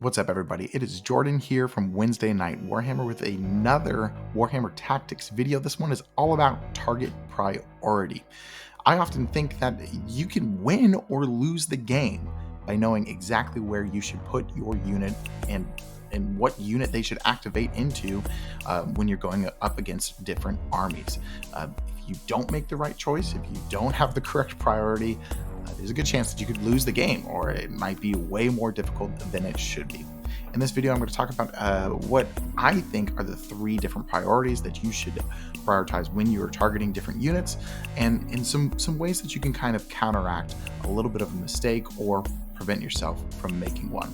What's up, everybody? It is Jordan here from Wednesday Night Warhammer with another Warhammer Tactics video. This one is all about target priority. I often think that you can win or lose the game by knowing exactly where you should put your unit and what unit they should activate into when you're going up against different armies. If you don't make the right choice, if you don't have the correct priority, there's a good chance that you could lose the game, or it might be way more difficult than it should be. In this video, I'm going to talk about what I think are the 3 different priorities that you should prioritize when you're targeting different units, and in some ways that you can kind of counteract a little bit of a mistake or prevent yourself from making one.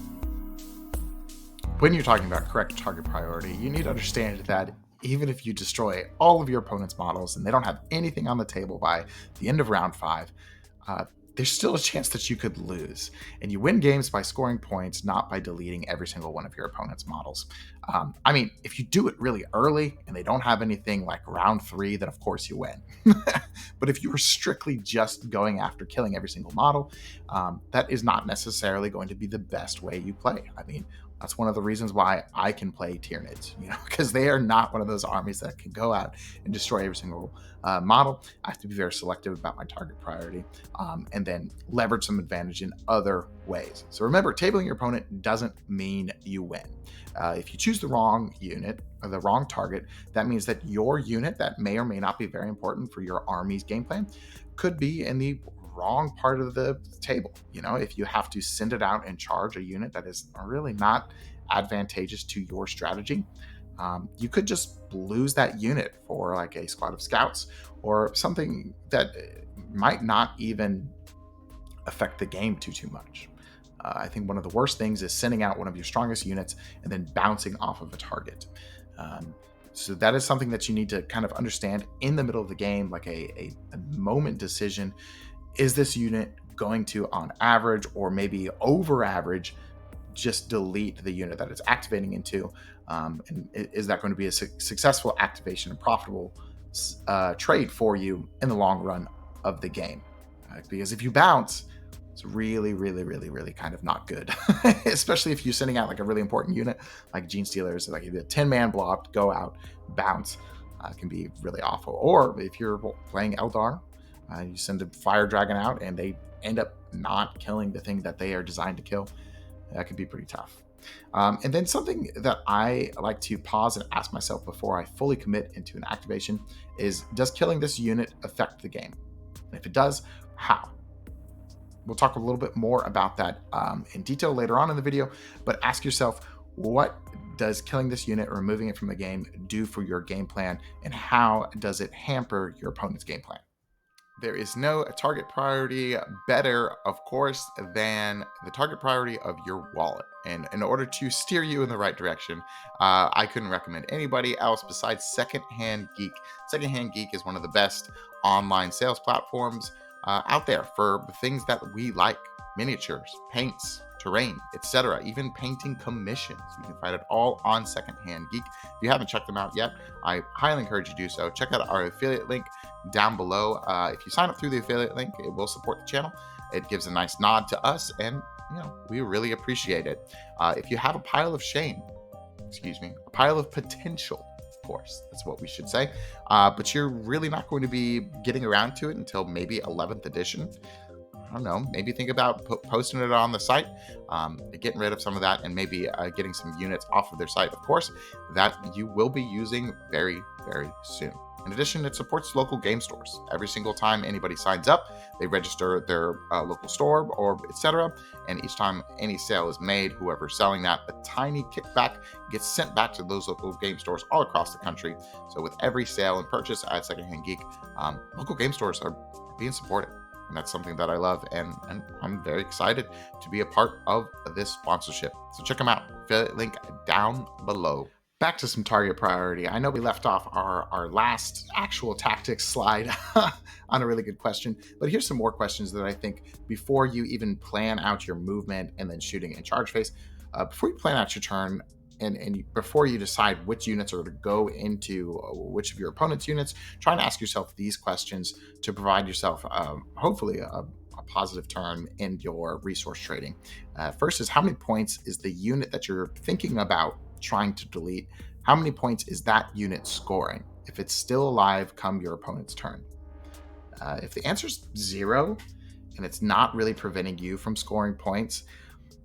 When you're talking about correct target priority, you need to understand that even if you destroy all of your opponent's models and they don't have anything on the table by the end of round 5, there's still a chance that you could lose. And you win games by scoring points, not by deleting every single one of your opponent's models. If you do it really early and they don't have anything like round 3, then of course you win. But if you are strictly just going after killing every single model, that is not necessarily going to be the best way you play. That's one of the reasons why I can play Tyranids, because they are not one of those armies that can go out and destroy every single model. I have to be very selective about my target priority and then leverage some advantage in other ways. So remember, tabling your opponent doesn't mean you win. If you choose the wrong unit or the wrong target, that means that your unit that may or may not be very important for your army's game plan could be in the wrong part of the table. If you have to send it out and charge a unit that is really not advantageous to your strategy, you could just lose that unit for like a squad of scouts or something that might not even affect the game too much. I think one of the worst things is sending out one of your strongest units and then bouncing off of a target. So that is something that you need to kind of understand in the middle of the game, like a moment decision. Is this unit going to, on average or maybe over average, just delete the unit that it's activating into? And is that going to be a successful activation and profitable trade for you in the long run of the game? Because if you bounce, it's really kind of not good, especially if you're sending out like a really important unit like Gene Stealers, like a 10-man block, go out, bounce, can be really awful. Or if you're playing Eldar, you send a fire dragon out and they end up not killing the thing that they are designed to kill. That could be pretty tough. And then something that I like to pause and ask myself before I fully commit into an activation is, does killing this unit affect the game? And if it does, how? We'll talk a little bit more about that in detail later on in the video, but ask yourself, what does killing this unit or removing it from the game do for your game plan, and how does it hamper your opponent's game plan? There is no target priority better, of course, than the target priority of your wallet. And in order to steer you in the right direction, I couldn't recommend anybody else besides Secondhand Geek. Secondhand Geek is one of the best online sales platforms out there for things that we like: miniatures, paints, terrain, etc., even painting commissions. You can find it all on Secondhand Geek. If you haven't checked them out yet, I highly encourage you to do so. Check out our affiliate link down below. If you sign up through the affiliate link, it will support the channel. It gives a nice nod to us, and we really appreciate it. If you have a pile of a pile of potential, of course, that's what we should say, but you're really not going to be getting around to it until maybe 11th edition, I don't know, maybe think about posting it on the site, getting rid of some of that, and maybe getting some units off of their site, of course, that you will be using very soon. In addition, it supports local game stores. Every single time anybody signs up, they register their local store or etc. And each time any sale is made, whoever's selling that, a tiny kickback gets sent back to those local game stores all across the country. So with every sale and purchase at Secondhand Geek, local game stores are being supported. And that's something that I love, and I'm very excited to be a part of this sponsorship. So check them out. Affiliate link down below. Back to some target priority. I know we left off our last actual tactics slide on a really good question, but here's some more questions that I think before you even plan out your movement and then shooting in charge phase, before you plan out your turn and before you decide which units are to go into which of your opponent's units, try and ask yourself these questions to provide yourself hopefully a positive turn in your resource trading. First is, how many points is the unit that you're thinking about trying to delete? How many points is that unit scoring if it's still alive come your opponent's turn? If the answer is 0 and it's not really preventing you from scoring points,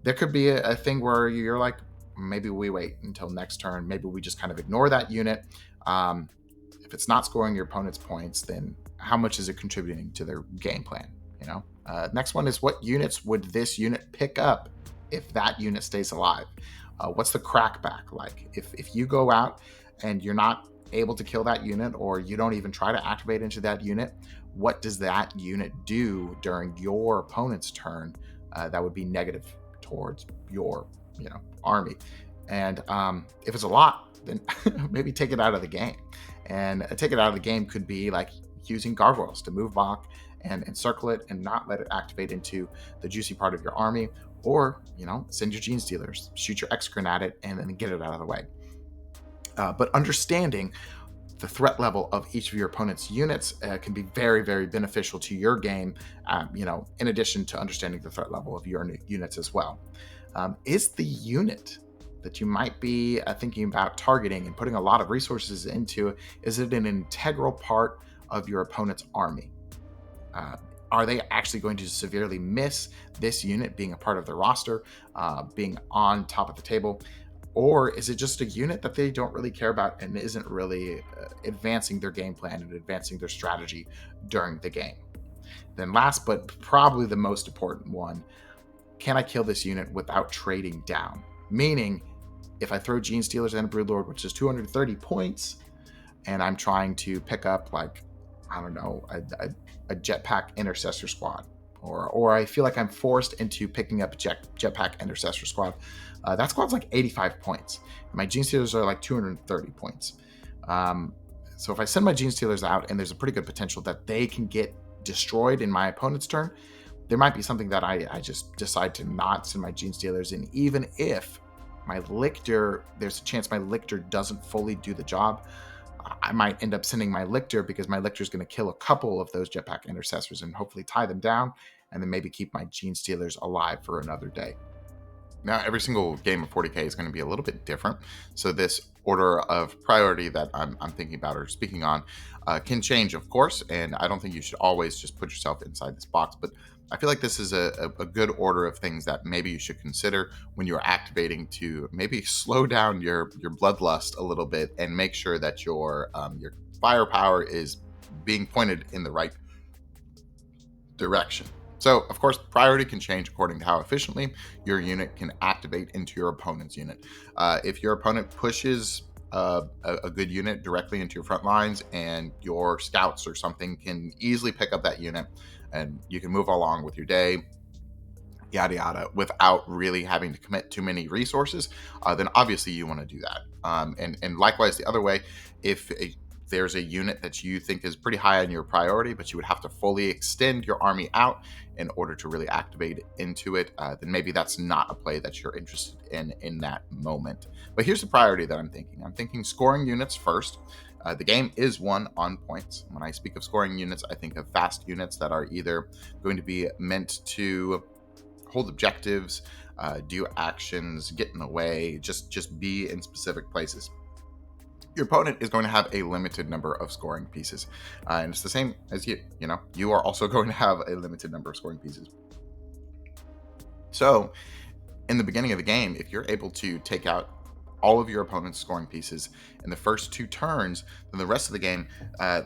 there could be a thing where you're like, maybe we wait until next turn. Maybe we just kind of ignore that unit. If it's not scoring your opponent's points, then how much is it contributing to their game plan? Next one is, what units would this unit pick up if that unit stays alive? What's the crackback like? If you go out and you're not able to kill that unit, or you don't even try to activate into that unit, what does that unit do during your opponent's turn that would be negative towards your army? And if it's a lot, then maybe take it out of the game. And take it out of the game could be like using gargoyles to move back and encircle it and not let it activate into the juicy part of your army, or send your Gene Stealers, shoot your X-Grin at it, and then get it out of the way. But understanding the threat level of each of your opponent's units can be very, very beneficial to your game, in addition to understanding the threat level of your units as well. Is the unit that you might be thinking about targeting and putting a lot of resources into, is it an integral part of your opponent's army? Are they actually going to severely miss this unit being a part of their roster, being on top of the table? Or is it just a unit that they don't really care about and isn't really advancing their game plan and advancing their strategy during the game? Then last, but probably the most important one, can I kill this unit without trading down? Meaning, if I throw Gene Stealers and a Broodlord, which is 230 points, and I'm trying to pick up, like, I don't know, a Jetpack Intercessor Squad, or I feel like I'm forced into picking up a Jetpack Intercessor Squad, that squad's like 85 points. My Gene Stealers are like 230 points. So if I send my Gene Stealers out and there's a pretty good potential that they can get destroyed in my opponent's turn, there might be something that I just decide to not send my Gene Stealers in, even if my Lictor, there's a chance my Lictor doesn't fully do the job. I might end up sending my Lictor because my Lictor is going to kill a couple of those Jetpack Intercessors and hopefully tie them down, and then maybe keep my Gene Stealers alive for another day. Now, every single game of 40K is going to be a little bit different. So this order of priority that I'm thinking about or speaking on can change, of course. And I don't think you should always just put yourself inside this box. But I feel like this is a good order of things that maybe you should consider when you're activating to maybe slow down your bloodlust a little bit and make sure that your firepower is being pointed in the right direction. So, of course, priority can change according to how efficiently your unit can activate into your opponent's unit. If your opponent pushes a good unit directly into your front lines and your scouts or something can easily pick up that unit and you can move along with your day, yada yada, without really having to commit too many resources, then obviously you want to do that. And likewise the other way, if there's a unit that you think is pretty high on your priority, but you would have to fully extend your army out in order to really activate into it, then maybe that's not a play that you're interested in that moment. But here's the priority that I'm thinking. I'm thinking scoring units first. The game is won on points. When I speak of scoring units, I think of fast units that are either going to be meant to hold objectives, do actions, get in the way, just be in specific places. Your opponent is going to have a limited number of scoring pieces. And it's the same as you. You are also going to have a limited number of scoring pieces. So in the beginning of the game, if you're able to take out all of your opponent's scoring pieces in the first 2 turns, then the rest of the game,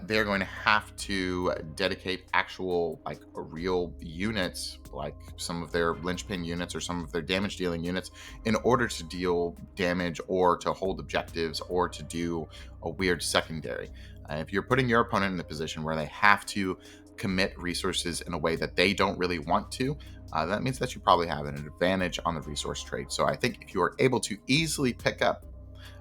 they're going to have to dedicate actual, like, real units, like some of their Lynchpin units or some of their damage dealing units, in order to deal damage or to hold objectives or to do a weird secondary. If you're putting your opponent in a position where they have to commit resources in a way that they don't really want to, that means that you probably have an advantage on the resource trade. So I think if you are able to easily pick up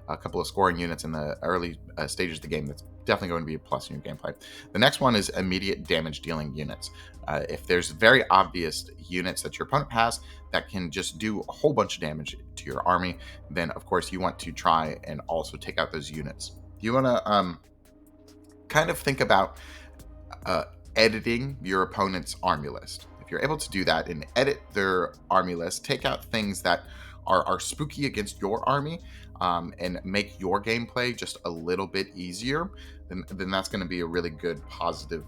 a couple of scoring units in the early stages of the game, that's definitely going to be a plus in your gameplay. The next one is immediate damage dealing units. If there's very obvious units that your opponent has that can just do a whole bunch of damage to your army, then of course you want to try and also take out those units. You want to kind of think about editing your opponent's army list. If you're able to do that and edit their army list, take out things that are spooky against your army, and make your gameplay just a little bit easier, then that's going to be a really good positive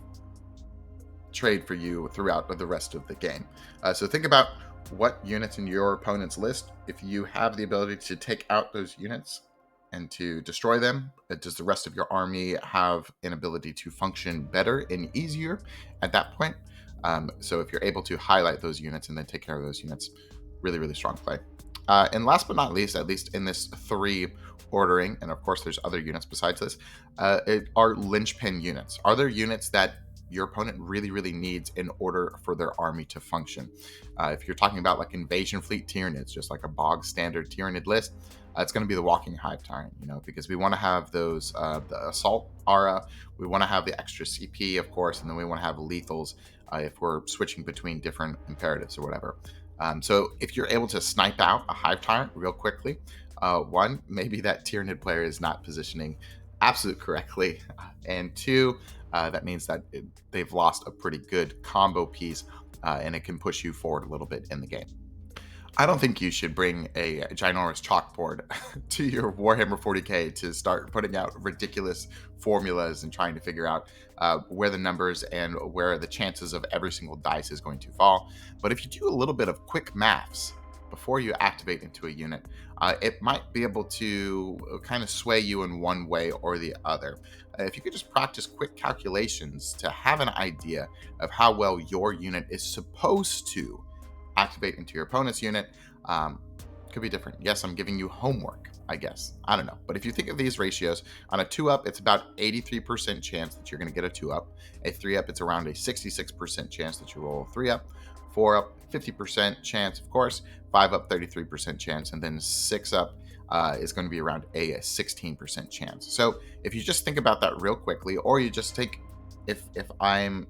trade for you throughout the rest of the game. So think about what units in your opponent's list. If you have the ability to take out those units and to destroy them, does the rest of your army have an ability to function better and easier at that point? So if you're able to highlight those units and then take care of those units, really, really strong play. And last but not least, at least in this 3 ordering, and of course there's other units besides this, are Lynchpin units. Are there units that your opponent really, really needs in order for their army to function? If you're talking about like invasion fleet Tyranids, just like a bog standard Tyranid list, it's going to be the walking hive tyrant, because we want to have those, the assault aura, we want to have the extra CP, of course, and then we want to have lethals if we're switching between different imperatives or whatever. So if you're able to snipe out a hive tyrant real quickly, one, maybe that Tyranid player is not positioning absolute correctly, and 2, that means that they've lost a pretty good combo piece, and it can push you forward a little bit in the game. I don't think you should bring a ginormous chalkboard to your Warhammer 40k to start putting out ridiculous formulas and trying to figure out where the numbers and where the chances of every single dice is going to fall. But if you do a little bit of quick maths before you activate into a unit, it might be able to kind of sway you in one way or the other. If you could just practice quick calculations to have an idea of how well your unit is supposed to activate into your opponent's unit, could be different. Yes, I'm giving you homework, I guess. I don't know. But if you think of these ratios, on a 2-up, it's about 83% chance that you're going to get a 2-up. A 3-up, it's around a 66% chance that you roll a 3-up. 4-up, 50% chance, of course. 5-up, 33% chance. And then 6-up is going to be around a 16% chance. So if you just think about that real quickly, or you just take, if I'm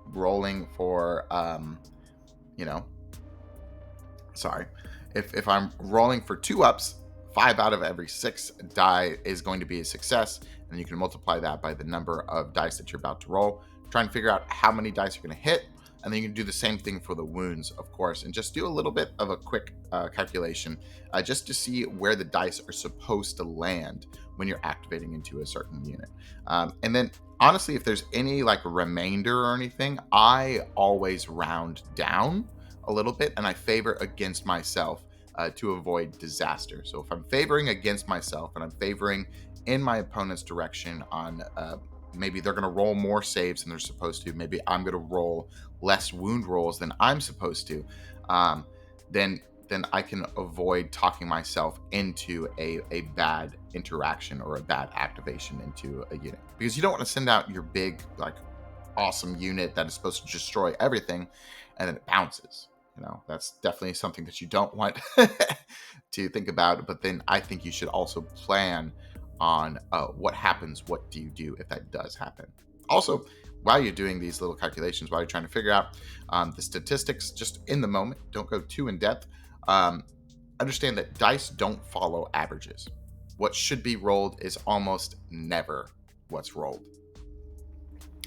rolling for, if I'm rolling for 2-ups, 5 out of every 6 die is going to be a success, and you can multiply that by the number of dice that you're about to roll. Try and figure out how many dice you're going to hit, and then you can do the same thing for the wounds, of course, and just do a little bit of a quick calculation just to see where the dice are supposed to land when you're activating into a certain unit. And then honestly, if there's any like remainder or anything, I always round down a little bit, and I favor against myself to avoid disaster. So if I'm favoring against myself and I'm favoring in my opponent's direction on maybe they're going to roll more saves than they're supposed to, maybe I'm going to roll less wound rolls than I'm supposed to, then I can avoid talking myself into a bad interaction or a bad activation into a unit, because you don't want to send out your big like awesome unit that is supposed to destroy everything and then it bounces. That's definitely something that you don't want to think about. But then I think you should also plan on what happens, what do you do if that does happen. Also, while you're doing these little calculations, while you're trying to figure out the statistics, just in the moment, don't go too in depth. Understand that dice don't follow averages. What should be rolled is almost never what's rolled.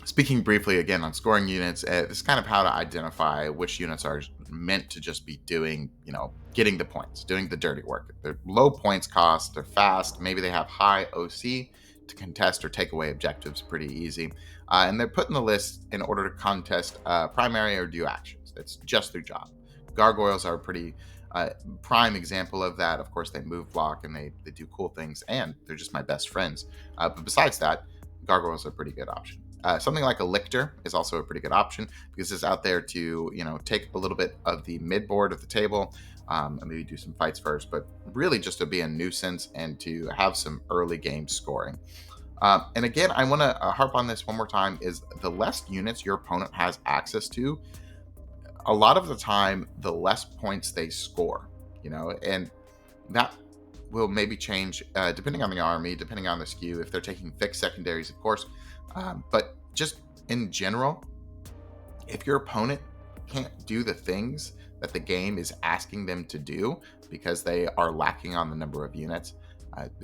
Speaking briefly again on scoring units, this is kind of how to identify which units are meant to just be doing, getting the points, doing the dirty work. They're low points cost, they're fast, maybe they have high OC to contest or take away objectives pretty easy. And they're put in the list in order to contest primary or do actions. That's just their job. Gargoyles are a pretty prime example of that. Of course, they move block and they do cool things, and they're just my best friends. But besides that, Gargoyles are a pretty good option. Something like a Lictor is also a pretty good option because it's out there to, take a little bit of the mid board of the table, and maybe do some fights first, but really just to be a nuisance and to have some early game scoring. And again, I want to harp on this one more time, is the less units your opponent has access to, a lot of the time, the less points they score, and that will maybe change depending on the army, depending on the skew, if they're taking fixed secondaries, of course. But just in general, if your opponent can't do the things that the game is asking them to do because they are lacking on the number of units,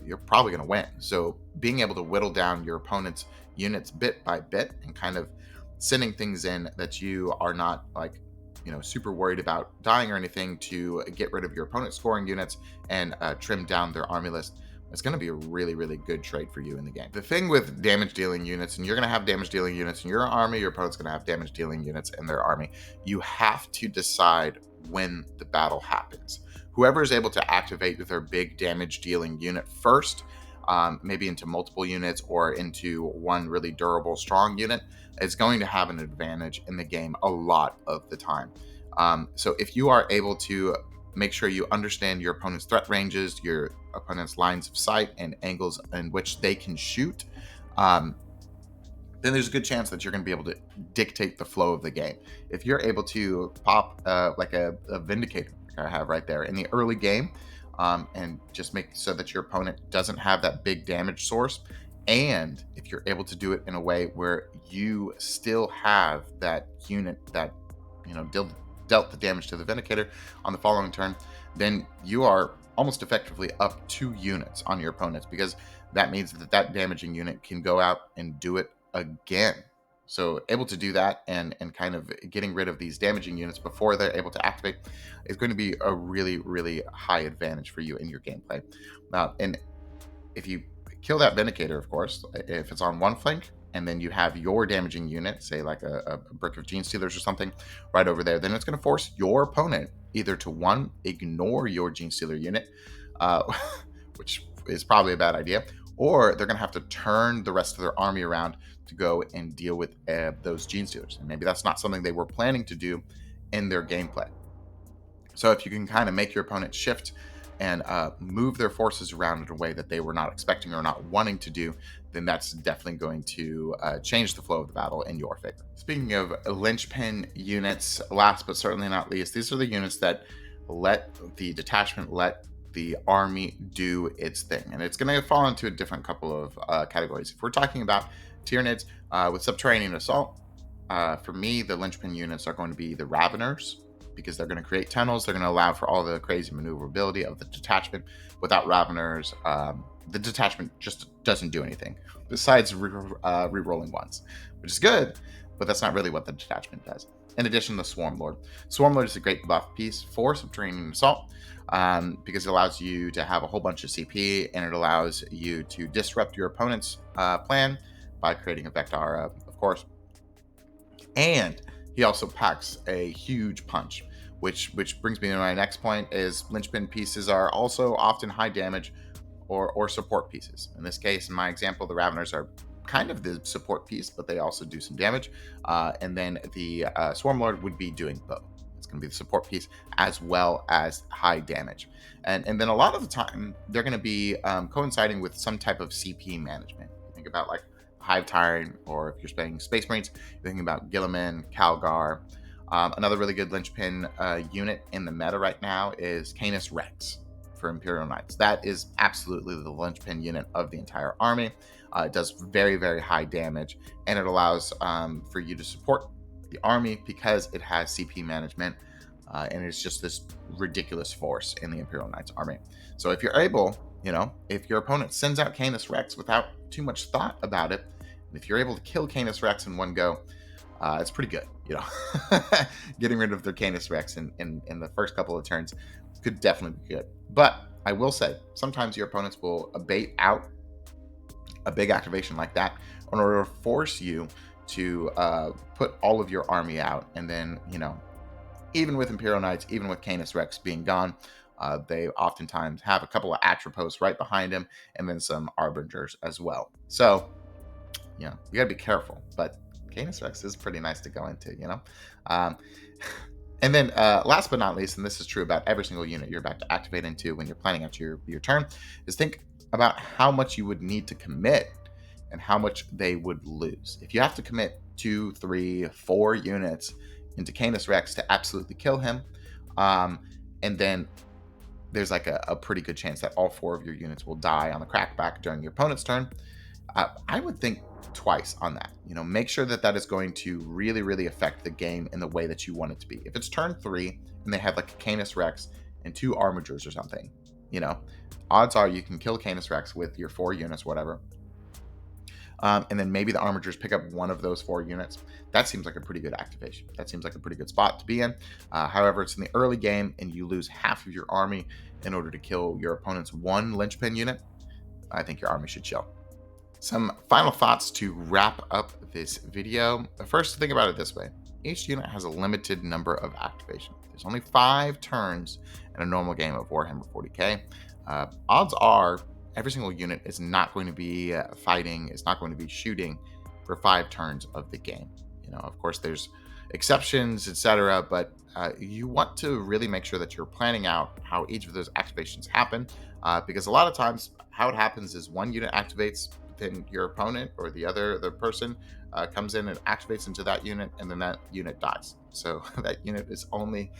you're probably going to win. So being able to whittle down your opponent's units bit by bit and kind of sending things in that you are not like super worried about dying or anything, to get rid of your opponent's scoring units and trim down their army list, it's going to be a really, really good trade for you in the game. The thing with damage dealing units, and you're going to have damage dealing units in your army, your opponent's going to have damage dealing units in their army. You have to decide when the battle happens. Whoever is able to activate their big damage dealing unit first, maybe into multiple units or into one really durable, strong unit, is going to have an advantage in the game a lot of the time. So if you are able to make sure you understand your opponent's threat ranges, your opponent's lines of sight, and angles in which they can shoot, then there's a good chance that you're going to be able to dictate the flow of the game. If you're able to pop like a Vindicator, like I have right there in the early game, and just make so that your opponent doesn't have that big damage source, and if you're able to do it in a way where you still have that unit that dealt the damage to the Vindicator on the following turn, then you are almost effectively up 2 units on your opponents, because that means that damaging unit can go out and do it again. So able to do that and kind of getting rid of these damaging units before they're able to activate is going to be a really, really high advantage for you in your gameplay. And if you kill that Vindicator, of course, if it's on one flank, and then you have your damaging unit, say like a brick of Gene Stealers or something, right over there, then it's going to force your opponent either to, one, ignore your Gene Stealer unit, which is probably a bad idea, or they're going to have to turn the rest of their army around to go and deal with those Gene Stealers. And maybe that's not something they were planning to do in their gameplay. So if you can kind of make your opponent shift and move their forces around in a way that they were not expecting or not wanting to do, then that's definitely going to change the flow of the battle in your favor. Speaking of Lynchpin units, last but certainly not least, these are the units that let the detachment, let the army do its thing. And it's going to fall into a different couple of categories. If we're talking about Tyranids with Subterranean Assault, for me, the Lynchpin units are going to be the Raveners, because they're going to create tunnels. They're going to allow for all the crazy maneuverability of the detachment. Without Raveners, the detachment just doesn't do anything besides re-rolling ones, which is good, but that's not really what the detachment does. In addition, the Swarm Lord. Swarm Lord is a great buff piece for Subterranean Assault, because it allows you to have a whole bunch of CP, and it allows you to disrupt your opponent's plan by creating a Vector, of course. And he also packs a huge punch, which brings me to my next point, is Lynchpin pieces are also often high damage or support pieces. In this case, in my example, the Raveners are kind of the support piece, but they also do some damage. And then the Swarm Lord would be doing both. It's going to be the support piece as well as high damage. And then a lot of the time, they're going to be coinciding with some type of CP management. Think about like Hive Tyrant, or if you're playing Space Marines, you're thinking about Gilliman, Calgar. Another really good Lynchpin unit in the meta right now is Canis Rex for Imperial Knights. That is absolutely the Lynchpin unit of the entire army. It does very, very high damage, and it allows for you to support the army because it has CP management, and it's just this ridiculous force in the Imperial Knights army. So if you're able, if your opponent sends out Canis Rex without too much thought about it, and if you're able to kill Canis Rex in one go, it's pretty good. Getting rid of their Canis Rex in the first couple of turns could definitely be good. But I will say, sometimes your opponents will abate out a big activation like that in order to force you to put all of your army out. And then, even with Imperial Knights, even with Canis Rex being gone, they oftentimes have a couple of Atropos right behind him, and then some Arbingers as well. So, you gotta be careful, but Canis Rex is pretty nice to go into, And then last but not least, and this is true about every single unit you're about to activate into when you're planning out your turn, is think about how much you would need to commit and how much they would lose. If you have to commit 2, 3, 4 units into Canis Rex to absolutely kill him, and then there's like a pretty good chance that all 4 of your units will die on the crackback during your opponent's turn, I would think twice on that. Make sure that is going to really, really affect the game in the way that you want it to be. If it's turn 3 and they have like a Canis Rex and 2 Armigers or something, odds are you can kill Canis Rex with your 4 units, whatever. And then maybe the armigers pick up one of those 4 units. That seems like a pretty good activation. That seems like a pretty good spot to be in. However, it's in the early game and you lose half of your army in order to kill your opponent's 1 linchpin unit. I think your army should chill. Some final thoughts to wrap up this video. First, think about it this way. Each unit has a limited number of activations. There's only 5 turns in a normal game of Warhammer 40k. Odds are every single unit is not going to be fighting, is not going to be shooting for 5 turns of the game. Of course, there's exceptions, etc., but you want to really make sure that you're planning out how each of those activations happen, because a lot of times how it happens is one unit activates, then your opponent or the person comes in and activates into that unit, and then that unit dies. So that unit is only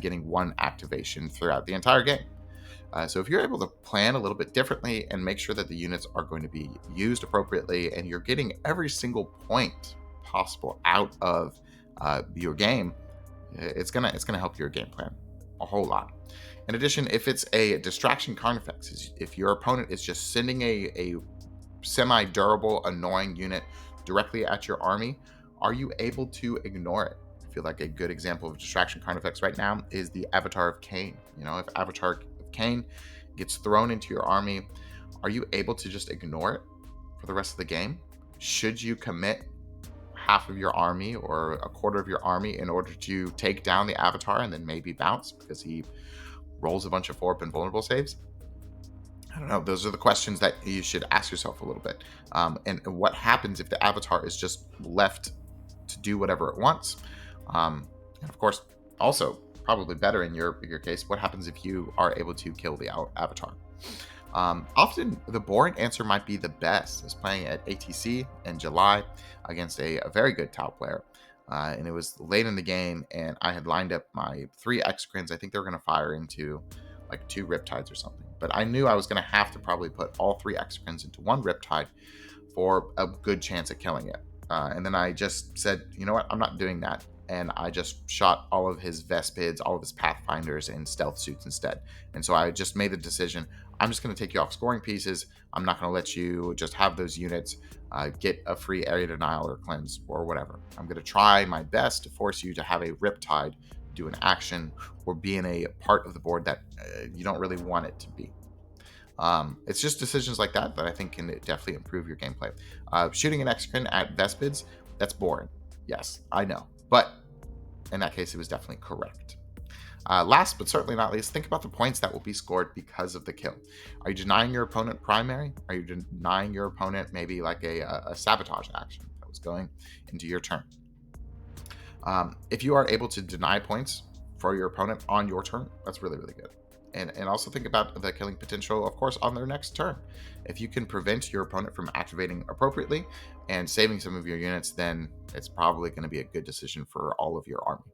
getting 1 activation throughout the entire game. So if you're able to plan a little bit differently and make sure that the units are going to be used appropriately and you're getting every single point possible out of your game, it's gonna help your game plan a whole lot. In addition, if it's a distraction carnifex, if your opponent is just sending a semi-durable, annoying unit directly at your army, are you able to ignore it? I feel like a good example of distraction carnifex right now is the Avatar of Cain. If Avatar of Cain gets thrown into your army, are you able to just ignore it for the rest of the game? Should you commit half of your army or a quarter of your army in order to take down the Avatar and then maybe bounce because he rolls a bunch of 4-up invulnerable saves? I don't know. Those are the questions that you should ask yourself a little bit. And what happens if the Avatar is just left to do whatever it wants? And of course, also probably better in your case, what happens if you are able to kill the Avatar? Often the boring answer might be the best. I was playing at ATC in July against a very good Tau player. And it was late in the game, and I had lined up my 3 Exocrines. I think they were going to fire into like 2 Riptides or something. But I knew I was going to have to probably put all 3 Exocrines into 1 Riptide for a good chance at killing it. And then I just said, you know what, I'm not doing that. And I just shot all of his Vespids, all of his Pathfinders, and Stealth Suits instead. And so I just made the decision, I'm just going to take you off scoring pieces. I'm not going to let you just have those units get a free area denial or cleanse or whatever. I'm going to try my best to force you to have a Riptide do an action or be in a part of the board that you don't really want it to be. It's just decisions like that I think can definitely improve your gameplay. Shooting an Exocrine at Vespids, that's boring. Yes, I know. But in that case, it was definitely correct. Last but certainly not least, think about the points that will be scored because of the kill. Are you denying your opponent primary? Are you denying your opponent maybe like a sabotage action that was going into your turn? If you are able to deny points for your opponent on your turn, that's really, really good. And also think about the killing potential, of course, on their next turn. If you can prevent your opponent from activating appropriately and saving some of your units, then it's probably going to be a good decision for all of your army.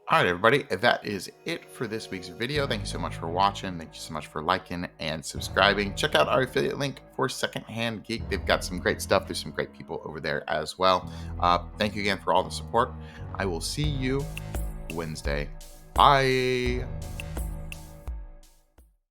All right, everybody, that is it for this week's video. Thank you so much for watching. Thank you so much for liking and subscribing. Check out our affiliate link for Secondhand Geek. They've got some great stuff. There's some great people over there as well. Thank you again for all the support. I will see you Wednesday. Bye.